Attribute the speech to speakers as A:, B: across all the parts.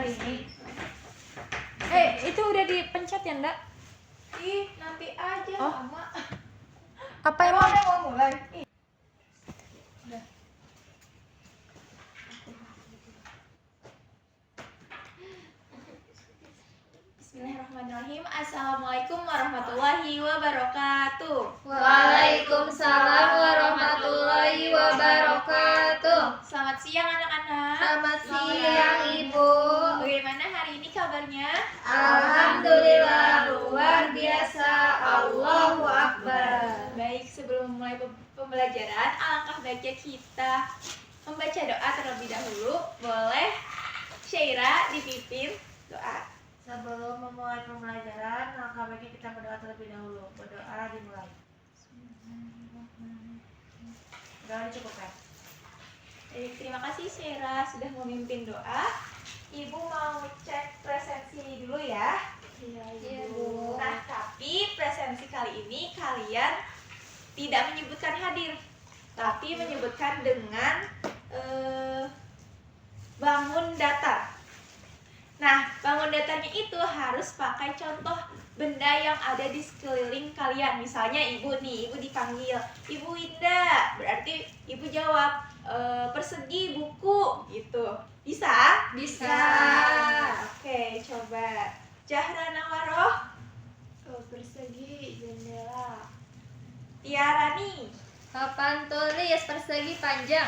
A: hari ini.
B: Itu udah dipencet ya, Ndak?
A: Ih, nanti aja lama.
B: Apa
A: Emang
B: emang?
A: udah mau mulai? Udah. Bismillahirrahmanirrahim. Assalamualaikum warahmatullahi wabarakatuh.
C: Waalaikumsalam warahmatullahi wabarakatuh.
A: Selamat siang anak-anak.
C: Selamat siang Ibu.
A: Bagaimana hari ini kabarnya?
C: Alhamdulillah luar biasa. Allahu Akbar.
A: Baik, sebelum memulai pembelajaran, alangkah baiknya kita membaca doa terlebih dahulu. Boleh Syaira dipimpin doa.
C: Sebelum memulai pembelajaran, langkah baiknya kita berdoa terlebih dahulu. Berdoa dimulai. Doa dicukupkan.
A: Terima kasih Syaira sudah memimpin doa. Ibu mau cek presensi dulu ya.
C: Iya, Bu.
A: Nah, tapi presensi kali ini kalian tidak menyebutkan hadir, tapi menyebutkan dengan bangun datar. Nah, bangun datarnya itu harus pakai contoh benda yang ada di sekeliling kalian. Misalnya ibu nih, ibu dipanggil Ibu Winda, berarti ibu jawab persegi buku gitu. Bisa?
C: Bisa.
A: Oke, coba. Jahra Nawaroh, persegi jendela. Tiarani,
C: Papan tulis persegi panjang.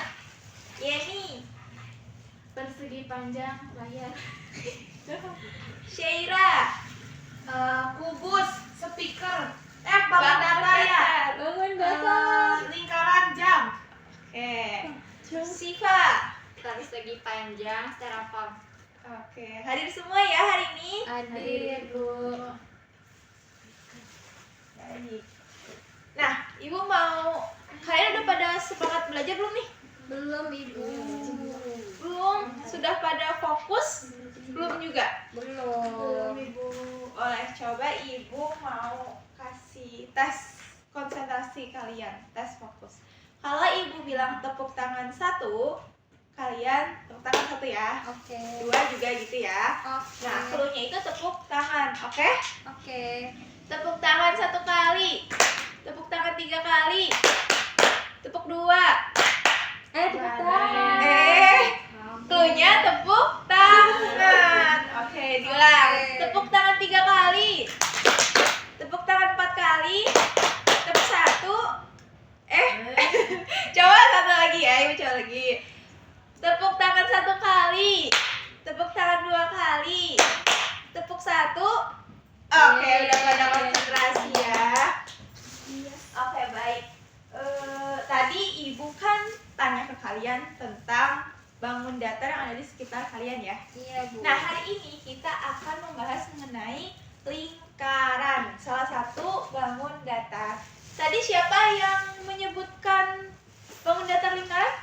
A: Yeni,
C: Persegi panjang layar.
A: Syaira,
C: Kubus, speaker.
A: bangun datar.
B: Bangun datar.
C: Lingkaran jam.
A: Oke. Siva.
C: Persegi panjang, styrofoam.
A: Oke, hadir semua ya hari ini.
C: Hadir, Bu.
A: Baik. Nah, ibu mau, kalian udah pada semangat belajar belum nih?
C: Belum, Ibu.
A: Belum? Sudah pada fokus? Belum juga?
C: Belum.
A: Ibu. Oleh coba ibu mau kasih tes konsentrasi kalian, tes fokus. Kalau ibu bilang tepuk tangan satu, kalian tepuk tangan satu ya.
C: Oke.
A: Dua juga gitu ya.
C: Oke.
A: Nah, cluenya itu tepuk tangan, oke?
C: Oke.
A: Tepuk tangan satu kali, tepuk tangan 3 kali, tepuk 2.
B: Tepuk tangan.
A: Cluenya tepuk tangan. Oke, diulang. Tepuk tangan 3 kali, tepuk tangan 4 kali, tepuk 1. Coba satu lagi ya, ibu coba lagi. Tepuk tangan 1 kali, tepuk tangan 2 kali, tepuk 1. Oke, udah pada konsentrasi ya. Oke, baik. Tadi ibu kan tanya ke kalian tentang bangun datar yang ada di sekitar kalian ya.
C: Iya, Bu.
A: Nah, hari ini kita akan membahas mengenai lingkaran, salah satu bangun datar. Tadi siapa yang menyebutkan bangun datar lingkaran?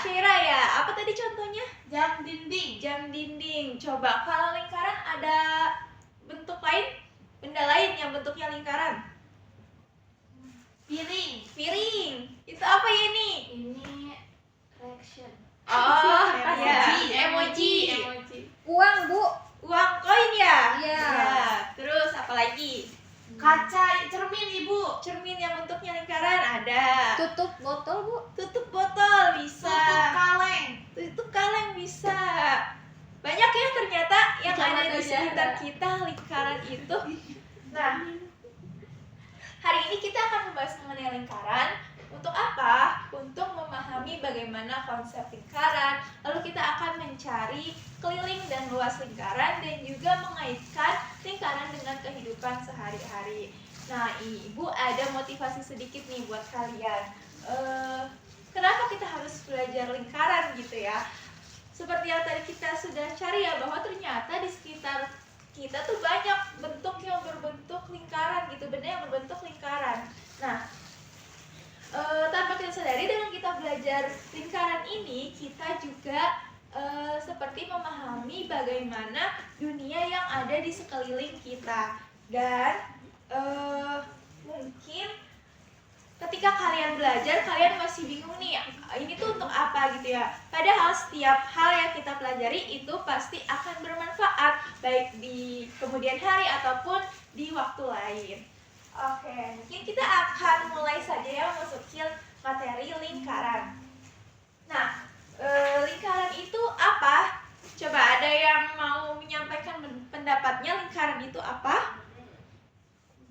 A: Syaira ya. Apa tadi contohnya?
C: Jam dinding.
A: Jam dinding. Coba kalau lingkaran ada bentuk lain, benda lain yang bentuknya lingkaran.
C: Piring.
A: Piring. Itu apa ya ini?
C: Ini reaction.
A: Oh,
C: Emoji.
A: ya. Emoji.
C: Uang, Bu.
A: Uang koin ya?
C: Iya.
A: Ya. Terus apa lagi?
C: Kaca cermin, Ibu.
A: Cermin yang bentuknya lingkaran ada.
C: Tutup botol, Bu.
A: Tutup botol bisa.
C: Tutup kaleng.
A: Tutup kaleng bisa. Banyak ya ternyata yang ada di sekitar kita lingkaran itu. Nah, hari ini kita akan membahas mengenai lingkaran. Untuk apa? Untuk memahami bagaimana konsep lingkaran. Lalu kita akan mencari keliling dan luas lingkaran dan juga mengaitkan lingkaran dengan kehidupan sehari-hari. Nah, Ibu ada motivasi sedikit nih buat kalian. Kenapa kita harus belajar lingkaran gitu ya? Seperti yang tadi kita sudah cari ya, bahwa ternyata di sekitar kita tuh banyak bentuk yang berbentuk lingkaran gitu, benda yang berbentuk lingkaran. Nah, tanpa kita sadari dengan kita belajar lingkaran ini, kita juga seperti memahami bagaimana dunia yang ada di sekeliling kita. Dan mungkin ketika kalian belajar, kalian masih bingung nih, ini tuh untuk apa gitu ya. Padahal setiap hal yang kita pelajari itu pasti akan bermanfaat, baik di kemudian hari ataupun di waktu lain. Oke, mungkin kita akan mulai saja ya masukin materi lingkaran. Nah, lingkaran itu apa? Coba ada yang mau menyampaikan pendapatnya, lingkaran itu apa?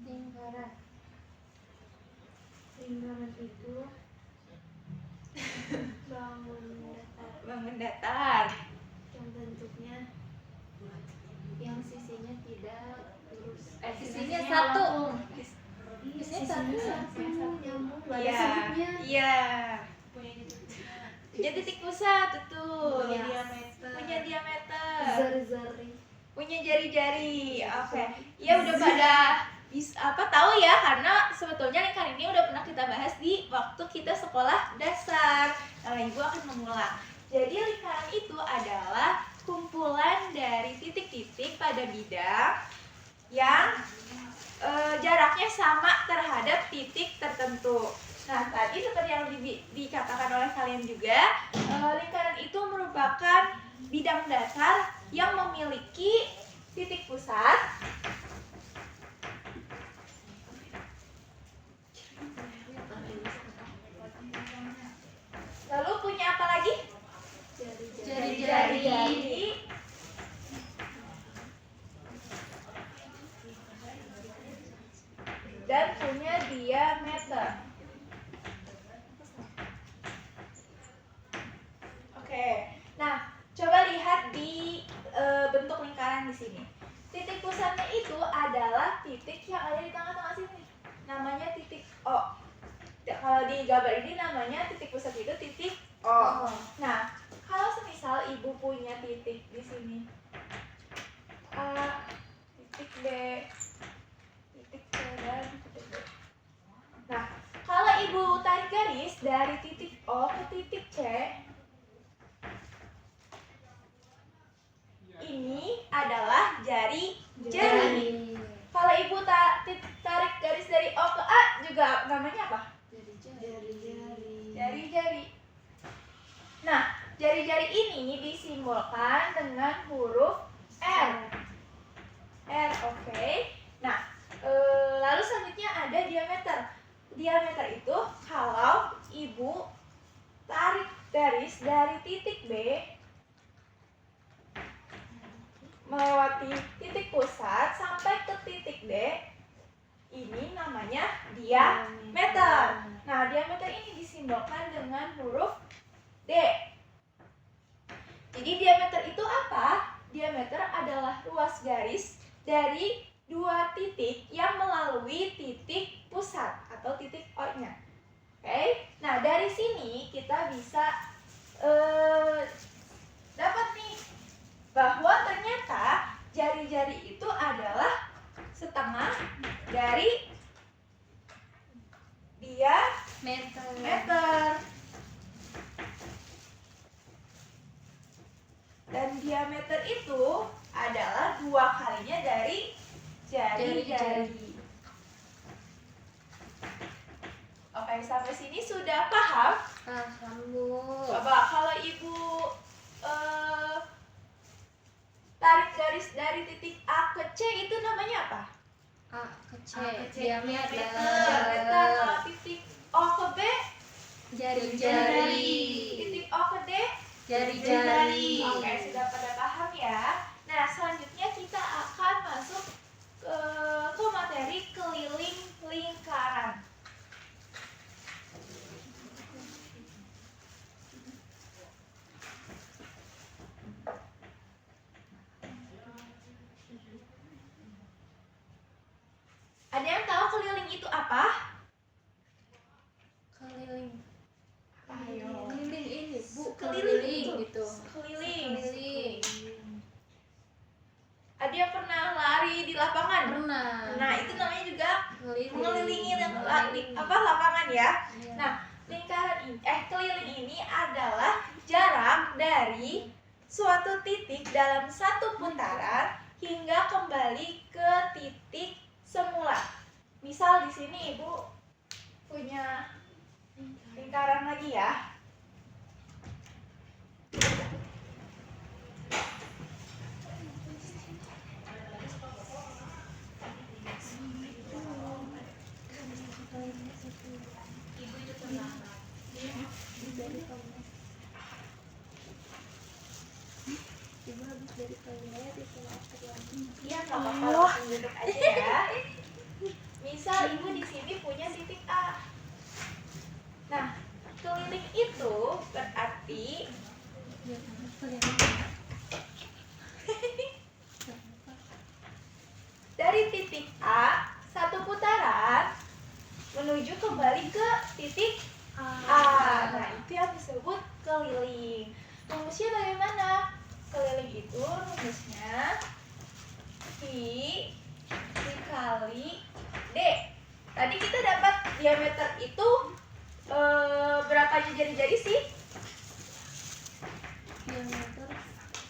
B: Lingkaran.
C: Lingkaran itu
A: Bangun datar.
C: yang bentuknya
B: Yang sisinya tidak lurus.
C: sisinya
B: satu.
C: sisinya
B: satu.
C: nyambung, nggak ada
A: Iya,
C: sudutnya.
A: iya.
C: Punya titik pusat.
A: Punya titik pusat, betul.
C: Punya diameter.
A: Punya diameter.
C: Zari-zari.
A: Punya jari-jari. Oke. Ya udah pada tahu ya, karena sebetulnya lingkaran ini udah pernah kita bahas di waktu kita sekolah dasar. Nah, Ibu akan mengulang. Jadi lingkaran itu adalah kumpulan dari titik-titik pada bidang yang jaraknya sama terhadap titik tertentu. Nah, tadi seperti yang dikatakan oleh kalian juga, lingkaran itu merupakan bidang datar yang memiliki titik pusat, lalu punya apa lagi? Jari-jari, dan punya diameter. Oke, nah coba lihat di bentuk lingkaran di sini. Titik pusatnya itu adalah titik yang ada di tengah-tengah sini. Namanya titik O. Kalau di gambar ini namanya titik pusat itu titik O. Nah, kalau semisal ibu punya titik di sini, A, titik B, titik C, dan titik B. Nah, kalau ibu tarik garis dari titik O ke titik C, ini adi jari. Kalau ibu tarik garis dari O ke A juga namanya apa? Jari-jari. Nah, jari-jari ini disimbolkan dengan huruf R. R, oke. Nah, lalu selanjutnya ada diameter. Diameter itu kalau ibu tarik garis dari titik B melewati titik pusat sampai ke titik D, ini namanya diameter. Nah, diameter ini disimbolkan dengan huruf D. Jadi diameter itu apa? Diameter adalah ruas garis dari dua titik yang melalui titik pusat atau titik O-nya. Oke? Nah, dari sini kita bisa dapat nih bahwa ternyata jari-jari itu adalah setengah dari diameter. Dan diameter itu adalah 2 kalinya dari jari-jari. Oke, sampai sini sudah paham?
B: Paham, Bu.
A: Coba kalau ibu tarik garis dari titik A ke C itu namanya apa?
B: A ke C,
A: Diameter.
B: diameter.
A: Kalau titik O ke B,
B: Jari-jari.
A: titik O ke D,
B: Jari-jari.
A: Oke, sudah pada paham ya. Nah, selanjutnya kita akan masuk ke materi keliling lingkaran. Ada yang tahu keliling itu apa?
B: Keliling.
A: Ayo.
B: Keliling ini, Bu.
A: Keliling
B: Keliling
A: itu.
B: gitu.
A: Keliling.
B: Keliling.
A: Ada yang pernah lari di lapangan?
B: Pernah.
A: Nah, itu namanya juga
B: Keliling.
A: mengelilingi lapangan ya.
B: Iya.
A: Nah, keliling ini adalah jarak dari suatu titik dalam satu putaran hingga kembali ke titik semula. Misal di sini Ibu punya lingkaran lagi ya. Iya, nggak apa-apa, langsung duduk aja ya. Misal ibu di sini punya titik A. Nah, keliling itu berarti dari titik A satu putaran menuju kembali ke titik A. Nah, itu yang disebut keliling. Rumusnya bagaimana? Keliling itu rumusnya I dikali D. Tadi kita dapat diameter itu berapa jari-jari sih?
B: Diameter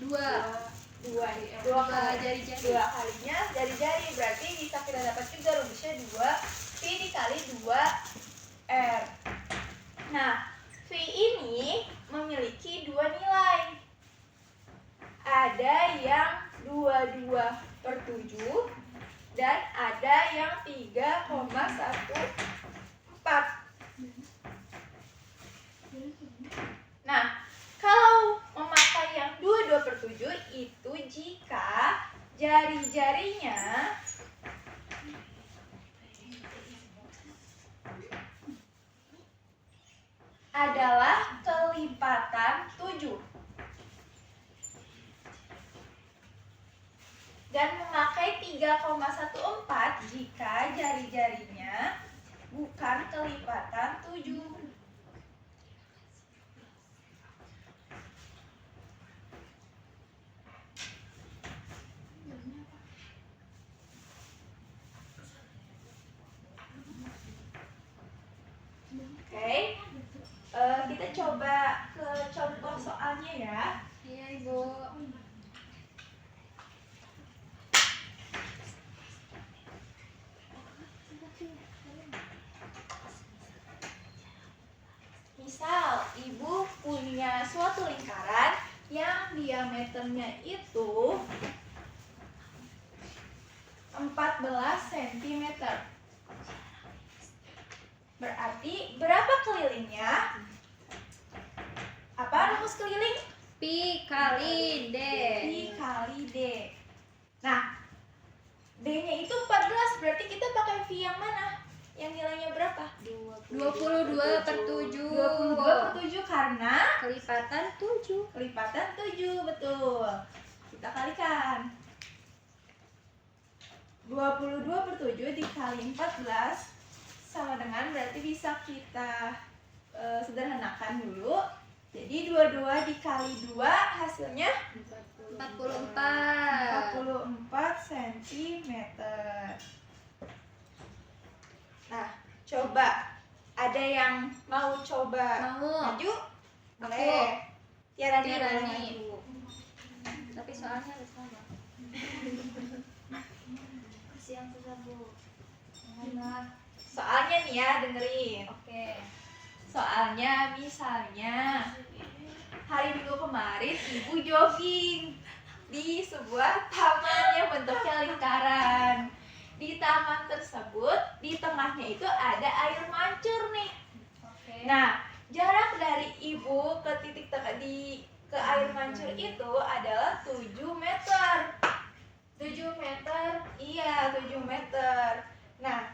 A: Dua
B: jari-jari.
A: Dua kalinya jari-jari, berarti bisa kita dapat juga rumusnya 2 V dikali 2R. Nah, V ini memiliki dua nilai. Ada yang 22/7 dan ada yang 3,14. Nah, kalau memakai yang 22/7 itu jika jari-jarinya adalah kelipatan 7 dan memakai 3,14 jika jari-jarinya bukan kelipatan 7. Oke, kita coba ke contoh soalnya ya.
B: Iya, Ibu.
A: Misal, ibu punya suatu lingkaran yang diameternya itu 14 cm. Berarti berapa kelilingnya? Apa rumus keliling?
B: Pi kali D.
A: Pi kali D. Nah, D-nya itu 14, berarti kita pakai V yang mana? Yang nilainya berapa?
B: 22/7.
A: 22/7 karena
B: Kelipatan 7.
A: kelipatan 7, betul. Kita kalikan. 22/7 dikali 14 sama dengan, berarti bisa kita sederhanakan dulu. Jadi 22 dikali 2 hasilnya 44 cm. Nah, coba. Ada yang mau coba
B: Mau.
A: maju? Boleh. Tiara
B: Tiara
A: boleh
B: nih.
A: maju.
B: Tapi soalnya harus sama.
C: Kasih yang susah, Bu.
A: Soalnya nih ya, dengerin.
B: Oke.
A: Soalnya misalnya hari Minggu kemarin ibu jogging di sebuah taman yang bentuknya lingkaran. Di taman tersebut, di tengahnya itu ada air mancur nih.
B: Oke.
A: Nah, jarak dari ibu ke titik ke air mancur itu adalah 7 meter. 7 meter? Iya, 7 meter. Nah,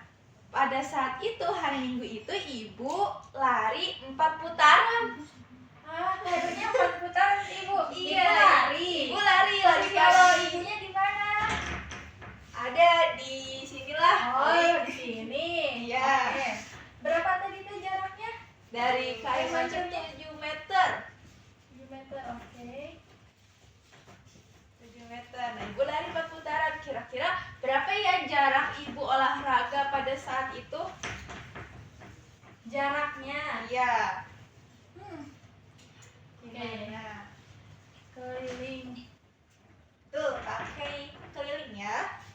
A: pada saat itu, hari Minggu itu ibu lari 4 putaran.
B: Larinya 4 putaran Ibu.
A: Iya, ibu lari
B: Kalau
A: pagi.
B: ibunya di mana?
A: Ada di sinilah.
B: Oh, di sini.
A: Iya.
B: Oke. Berapa tadi tuh jaraknya?
A: Dari ke air mancur 7 meter.
B: 7 meter. Oke.
A: 7 meter. Nah, ibu lari 4 putaran. Kira-kira berapa ya jarak ibu olahraga pada saat itu?
B: Jaraknya.
A: Iya.
B: Oke.
A: Nah, keliling. Tuh, pakai keliling ya.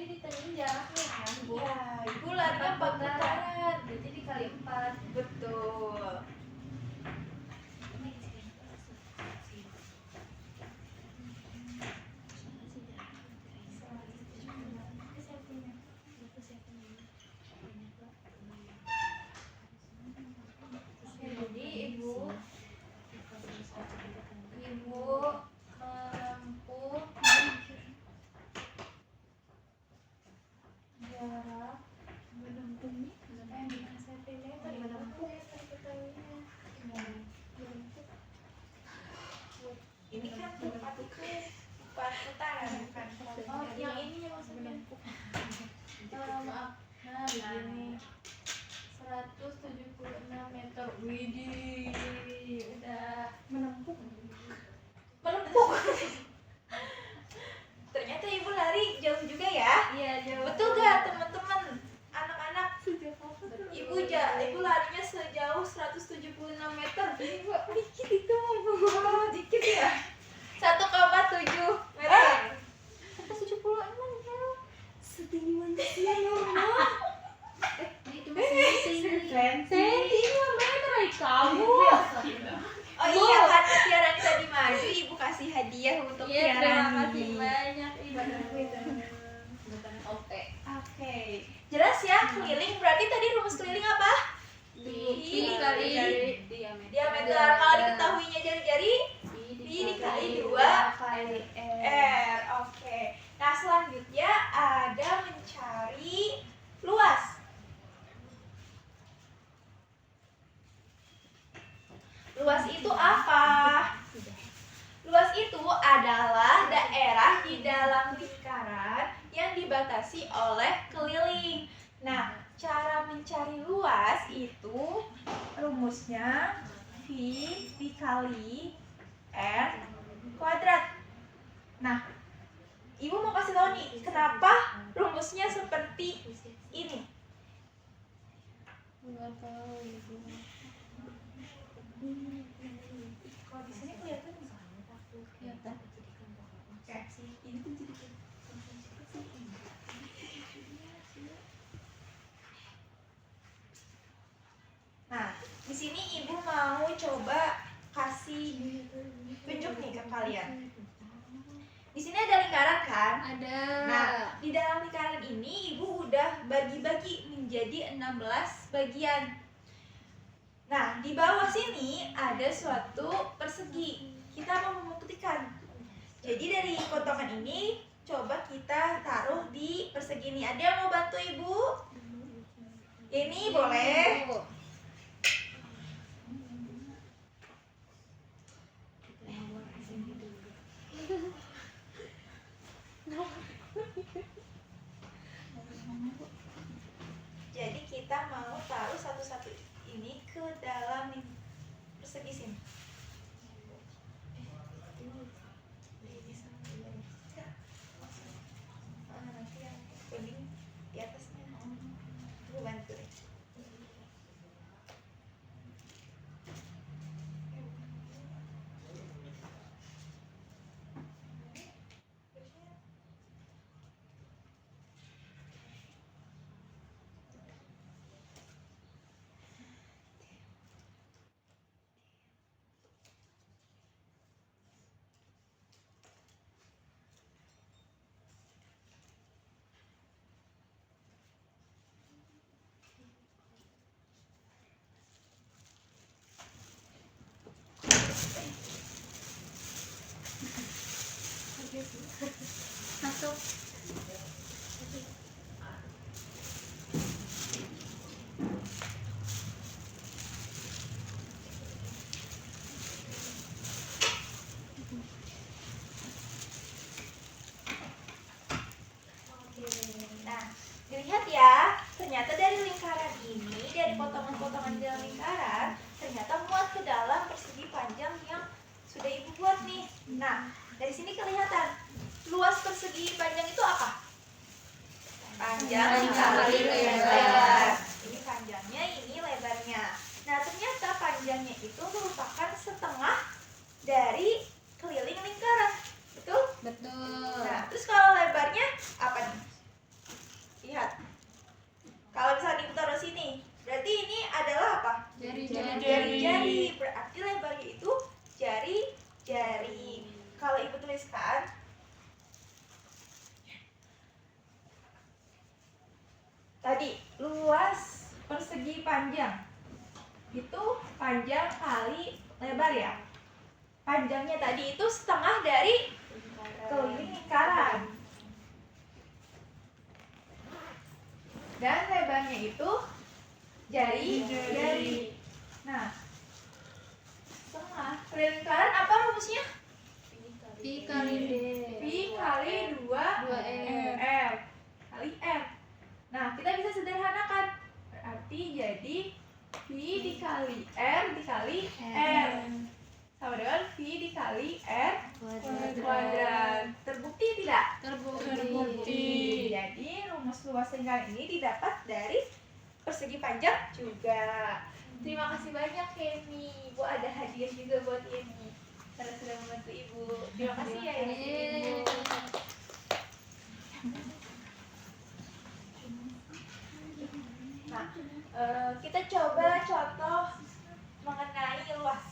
B: tadi ditanyain jaraknya kan, Bu.
A: Ya, ibu larinya 4 putaran.
B: Berarti dikali 4.
A: Betul.
B: Jadi ibu menempuh jarak
A: Ini kan 4 putaran bukan 4
B: Oh, yang ini yang maksudnya. Maaf. Nah, begini. 176 meter. Widih, udah
A: menempuh. Ternyata ibu lari jauh juga ya.
B: Iya, jauh.
A: Betul gak teman-teman? Anak-anak, ibu larinya sejauh 176 meter. Dikit itu. Oh, dikit ya. 1,7 meter. 176 ya. Setinggi manusia ya.
B: Itu masih kamu.
A: Oh iya, karena Tiarani tadi maju, ibu kasih hadiah untuk
B: Iya, terima
A: Tiarani.
B: kasih banyak Ibu.
A: Oke, jelas ya keliling. Berarti tadi rumus keliling apa?
B: Pi kali
A: Diameter. Kalau diketahuinya jari-jari, pi dikali 2 kali r. Oke. Nah selanjutnya ada mencari luas. Luas itu apa? Luas itu adalah daerah di dalam lingkaran yang dibatasi oleh keliling. Nah, cara mencari luas itu rumusnya V dikali R kuadrat. Nah, ibu mau kasih tahu nih, kenapa rumusnya seperti ini?
B: Enggak tahu Ibu.
A: Kalau di sini kelihatan nggak?
B: Kelihatan.
A: Oke, ini tuh jadi Nah, di sini ibu mau coba kasih tunjuk nih ke kalian. Di sini ada lingkaran kan?
B: Ada.
A: Nah, di dalam lingkaran ini ibu udah bagi-bagi menjadi 16 bagian. Nah, di bawah sini ada suatu persegi. Kita mau membuktikan. Jadi dari potongan ini coba kita taruh di persegi ini. Ada yang mau bantu ibu? Ini boleh. Jadi kita mau taruh satu-satu ini ke dalam persegi sini. Nanti yang kuning di atasnya. Ibu bantu deh.
B: Masuk.
A: Nah, dilihat ya, ternyata dari lingkaran ini, dari potongan-potongan di dalam lingkaran, ternyata muat ke dalam persegi panjang yang sudah ibu buat nih. Nah, dari sini kelihatan, luas persegi panjang itu apa? Panjang dikali lebar. Ini panjangnya, ini lebarnya. Nah, ternyata panjangnya itu merupakan setengah dari keliling lingkaran. Betul?
B: Betul.
A: Nah, terus kalau lebarnya apa nih? panjang. Itu panjang kali lebar ya. Panjangnya tadi itu setengah dari keliling lingkaran. Dan lebarnya itu jari. Nah, setengah keliling lingkaran apa rumusnya?
B: Pi kali D.
A: Pi kali 2R kali R. Nah, kita bisa sederhanakan. Berarti jadi Pi dikali R dikali R sama dengan Pi dikali R kuadrat. Terbukti tidak?
B: Terbukti.
A: Jadi rumus luas lingkaran ini didapat dari persegi panjang juga. Terima kasih banyak Yemi. Ibu ada hadiah juga buat Yemi karena sudah membantu Ibu. Terima kasih ya Ibu. Nah, kita coba contoh mengenai luas.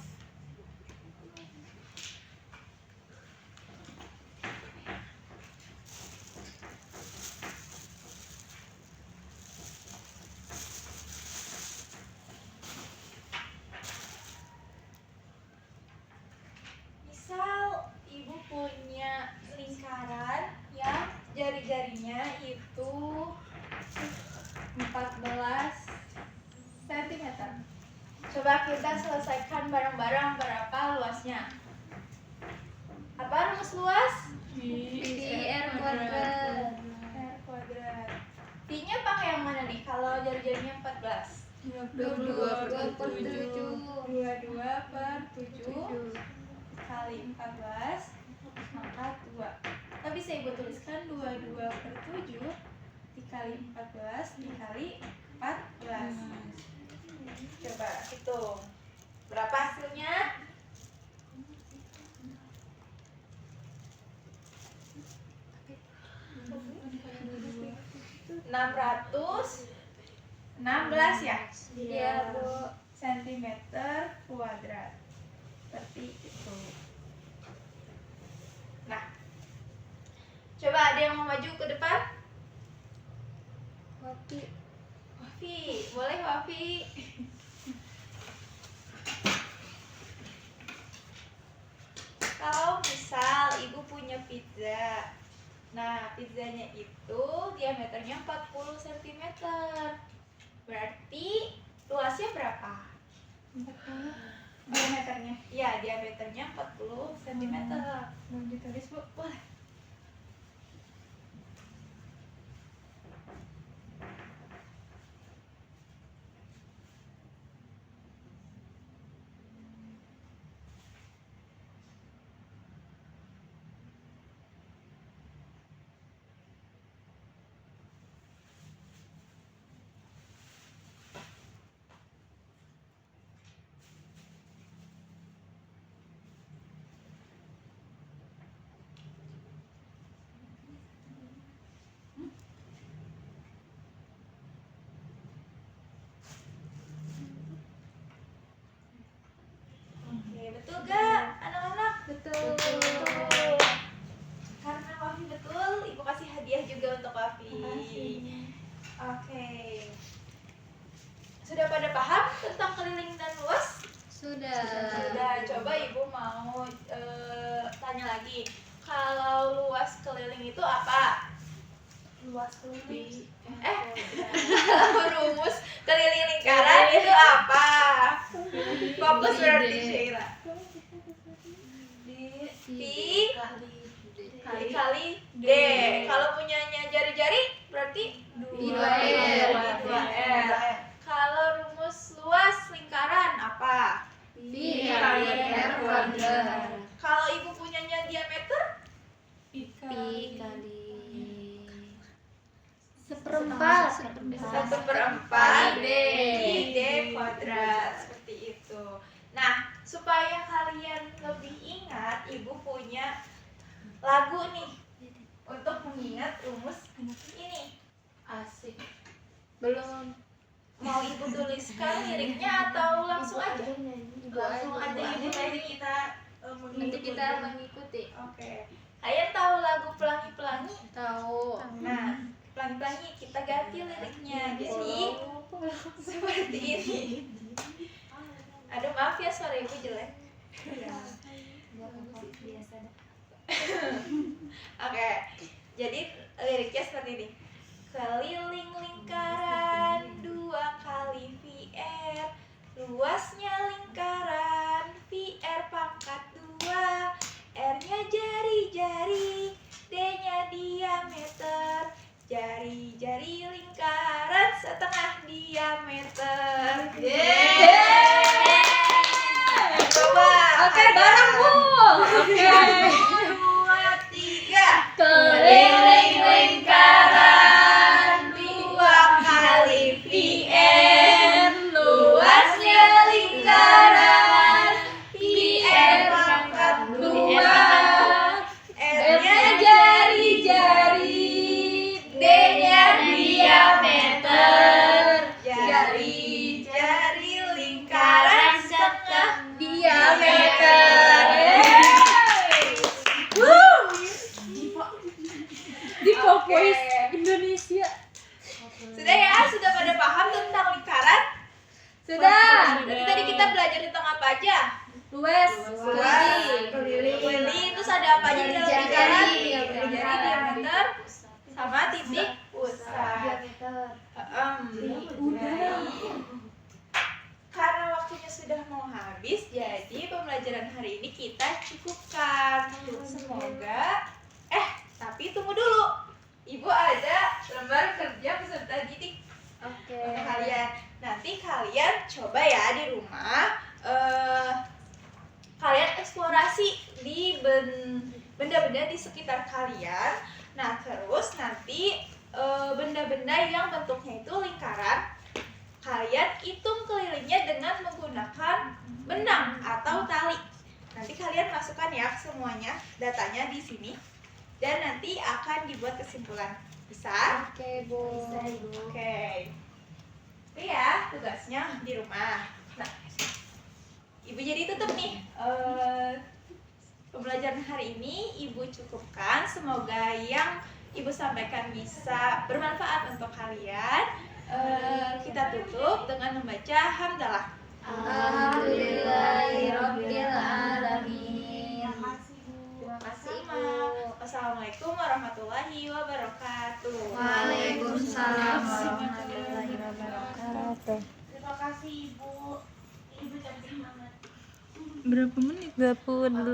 A: Misal Ibu punya lingkaran yang jari-jarinya itu 14 cm. Coba kita selesaikan bareng-bareng berapa luasnya. Apa rumus luas?
B: Pi R kuadrat.
A: R kuadrat. Pi-nya pakai yang mana nih? Kalau jari-jarinya 14.
B: 22 per 7.
A: 22 per 7 kali 14 maka 2. Tapi bisa Ibu tuliskan 22 per 7 dikali 14 dikali 14. Coba hitung. Berapa hasilnya? 616 ya?
B: Iya, Bu.
A: Sentimeter kuadrat. Seperti itu. Nah, coba ada yang mau maju ke depan?
B: Wapi.
A: Wafi, boleh Wafi. Kalau misal Ibu punya pizza. Nah, pizzanya itu diameternya 40 cm. Berarti luasnya berapa?
B: 40.
A: Diameternya? Iya, diameternya 40 cm.
B: Mau ditulis, Bu?
A: Boleh. Oke, betul gak anak-anak?
B: Betul.
A: Karena Wafi betul, Ibu kasih hadiah juga untuk Wafi. Oke. Sudah pada paham tentang keliling dan luas?
B: Sudah.
A: Sudah. Coba Ibu mau tanya lagi. Kalau luas keliling itu apa?
C: Luas keliling.
A: Rumus keliling lingkaran itu apa? Fokus berarti Sheila. Pi kali D. Kalau punyanya jari-jari berarti
B: 2R.
A: 2R. Kalau rumus luas lingkaran apa?
B: Pi kali R kuadrat.
A: Kalau Ibu punyanya diameter?
B: Pi kali 1/4.
A: 1/4 D kuadrat. Seperti itu. Nah, supaya kalian lebih ingat, Ibu punya lagu nih untuk mengingat rumus ini.
C: Asik.
B: Belum.
A: Mau Ibu tuliskan liriknya atau langsung aja?
C: Langsung aja Ibu, nanti kita
B: Nanti kita mengikuti.
A: Oke. Kalian tahu lagu Pelangi-Pelangi?
B: Tahu.
A: Nah, pelangi-pelangi kita ganti liriknya. Jadi seperti ini. Aduh maaf ya suara ibu jelek. Oke, jadi liriknya seperti ini. Keliling lingkaran 2 kali VR, luasnya lingkaran VR pangkat 2, R-nya jari-jari, D-nya diameter, jari-jari lingkaran setengah diameter. Coba.
B: Oke, bareng Bu. Oke.
A: 2, 3.
B: Keliling lingkaran
A: 2 kali VR, luasnya lingkaran VR pangkat 2, R-nya jari-jari, D-nya diameter, jari-jari lingkaran setengah diameter.
B: Di Popwis
A: Oke.
B: Indonesia.
A: Sudah ya, sudah pada paham tentang lingkaran?
B: Sudah.
A: Berarti tadi kita belajar tentang apa aja?
B: Luas.
A: Keliling. Terus ada apa aja di dalam lingkaran? Jari, diameter, sama titik pusat. Karena waktunya sudah mau habis, jadi pembelajaran hari ini kita cukupkan. Semoga tapi tunggu dulu. Ibu ada lembar kerja peserta didik
B: Oke.
A: untuk kalian. Nanti kalian coba ya di rumah kalian eksplorasi di benda-benda di sekitar kalian. Nah, terus nanti benda-benda yang bentuknya itu lingkaran, kalian hitung kelilingnya dengan menggunakan benang atau tali. Nanti kalian masukkan ya semuanya datanya di sini dan nanti akan dibuat kesimpulan. Bisa?
B: Oke, Bu.
A: Oke. Itu ya tugasnya di rumah. Nah, Ibu jadi tutup nih pembelajaran hari ini. Ibu cukupkan. Semoga yang Ibu sampaikan bisa bermanfaat untuk kalian. Kita tutup dengan membaca hamdalah.
B: Alhamdulillahirabbil alamin.
A: Terima kasih, Bu. Wassalamualaikum warahmatullahi wabarakatuh.
B: Waalaikumsalam warahmatullahi wabarakatuh.
C: Terima kasih Ibu. Ibu cantik banget.
B: Berapa menit? 28.